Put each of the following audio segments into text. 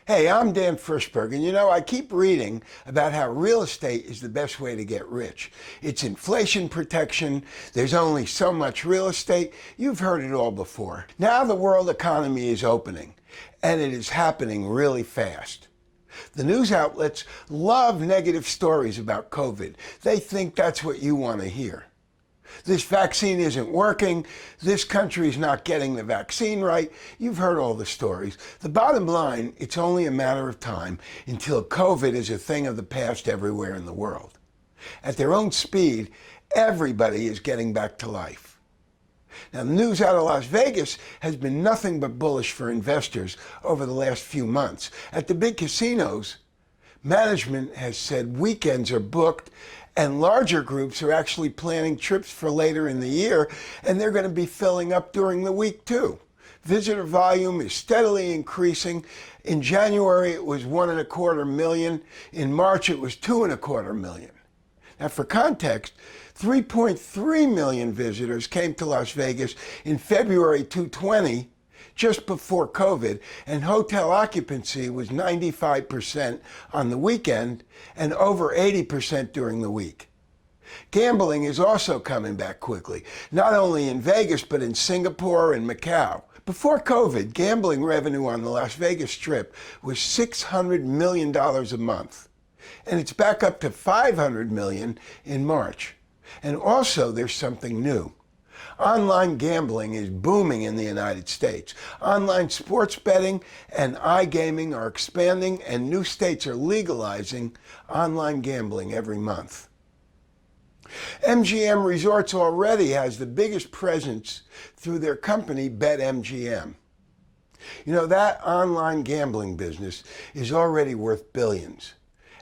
Hey, I'm Dan Frischberg, and I keep reading about how real estate is the best way to get rich. It's inflation protection, there's only so much real estate. You've heard it all before. Now the world economy is opening, and it is happening really fast. The news outlets love negative stories about COVID. They think that's what you want to hear. This vaccine isn't working. This country's not getting the vaccine right. You've heard all the stories. The bottom line, it's only a matter of time until COVID is a thing of the past everywhere in the world. At their own speed, everybody is getting back to life. Now, the news out of Las Vegas has been nothing but bullish for investors over the last few months. At the big casinos, management has said weekends are booked and larger groups are actually planning trips for later in the year, and they're going to be filling up during the week too. Visitor volume is steadily increasing. In January, it was 1.25 million. In March, it was 2.25 million. Now, for context, 3.3 million visitors came to Las Vegas in February 2020, just before COVID, and hotel occupancy was 95% on the weekend and over 80% during the week. Gambling is also coming back quickly, not only in Vegas, but in Singapore and Macau. Before COVID, gambling revenue on the Las Vegas Strip was $600 million a month, and it's back up to $500 million in March. And also, there's something new. Online gambling is booming in the United States. Online sports betting and iGaming are expanding, and new states are legalizing online gambling every month. MGM Resorts already has the biggest presence through their company, BetMGM. That online gambling business is already worth billions.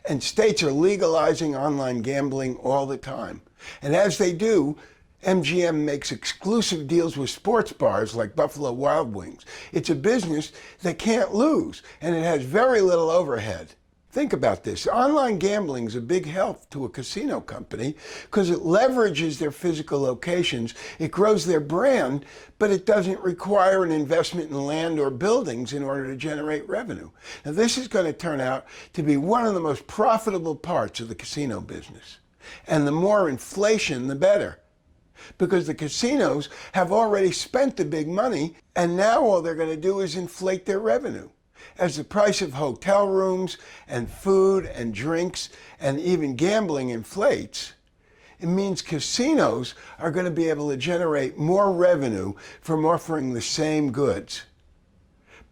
And states are legalizing online gambling all the time. And as they do, MGM makes exclusive deals with sports bars like Buffalo Wild Wings. It's a business that can't lose, and it has very little overhead. Think about this. Online gambling is a big help to a casino company because it leverages their physical locations, it grows their brand, but it doesn't require an investment in land or buildings in order to generate revenue. Now, this is going to turn out to be one of the most profitable parts of the casino business. And the more inflation, the better, because the casinos have already spent the big money, and now all they're going to do is inflate their revenue. As the price of hotel rooms and food and drinks and even gambling inflates, it means casinos are going to be able to generate more revenue from offering the same goods.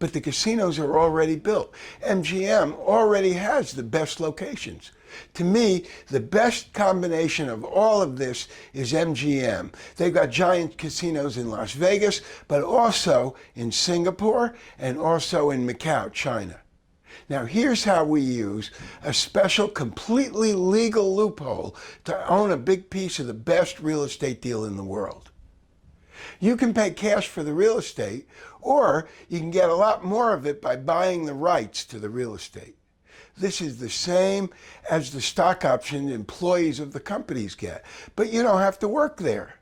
But the casinos are already built. MGM already has the best locations. To me, the best combination of all of this is MGM. They've got giant casinos in Las Vegas, but also in Singapore and also in Macau, China. Now, here's how we use a special, completely legal loophole to own a big piece of the best real estate deal in the world. You can pay cash for the real estate, or you can get a lot more of it by buying the rights to the real estate. This is the same as the stock option employees of the companies get, but you don't have to work there.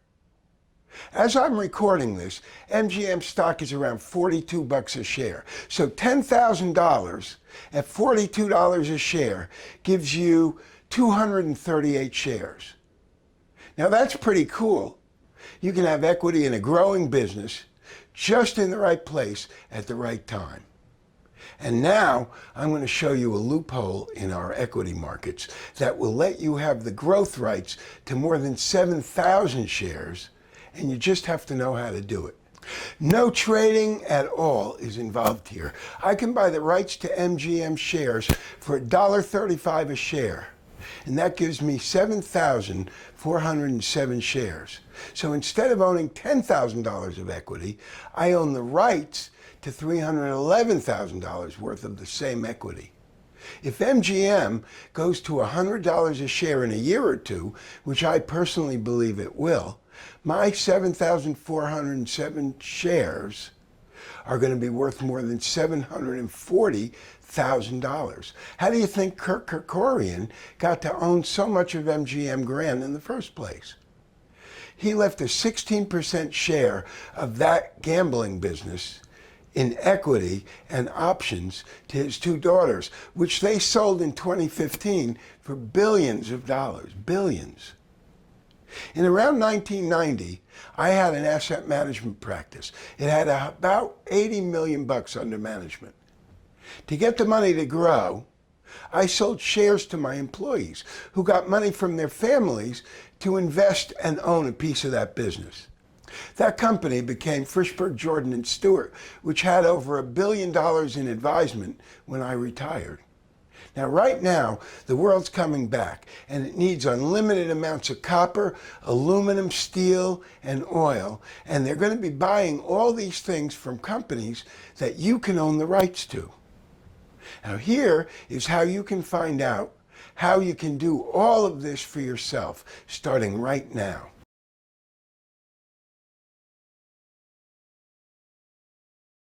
As I'm recording this, MGM stock is around $42 a share. So $10,000 at $42 a share gives you 238 shares. Now that's pretty cool. You can have equity in a growing business just in the right place at the right time. And now I'm going to show you a loophole in our equity markets that will let you have the growth rights to more than 7,000 shares, and you just have to know how to do it. No trading at all is involved here. I can buy the rights to MGM shares for $1.35 a share, and that gives me 7,407 shares. So instead of owning $10,000 of equity, I own the rights to $311,000 worth of the same equity. If MGM goes to $100 a share in a year or two, which I personally believe it will, my 7,407 shares are going to be worth more than $740,000. How do you think Kirk Kerkorian got to own so much of MGM Grand in the first place? He left a 16% share of that gambling business in equity and options to his two daughters, which they sold in 2015 for billions of dollars, billions. In around 1990, I had an asset management practice. It had about 80 million bucks under management. To get the money to grow, I sold shares to my employees who got money from their families to invest and own a piece of that business. That company became Frischberg, Jordan and Stewart, which had over $1 billion in advisement when I retired. Now, right now, the world's coming back, and it needs unlimited amounts of copper, aluminum, steel, and oil, and they're going to be buying all these things from companies that you can own the rights to. Now, here is how you can find out how you can do all of this for yourself, starting right now.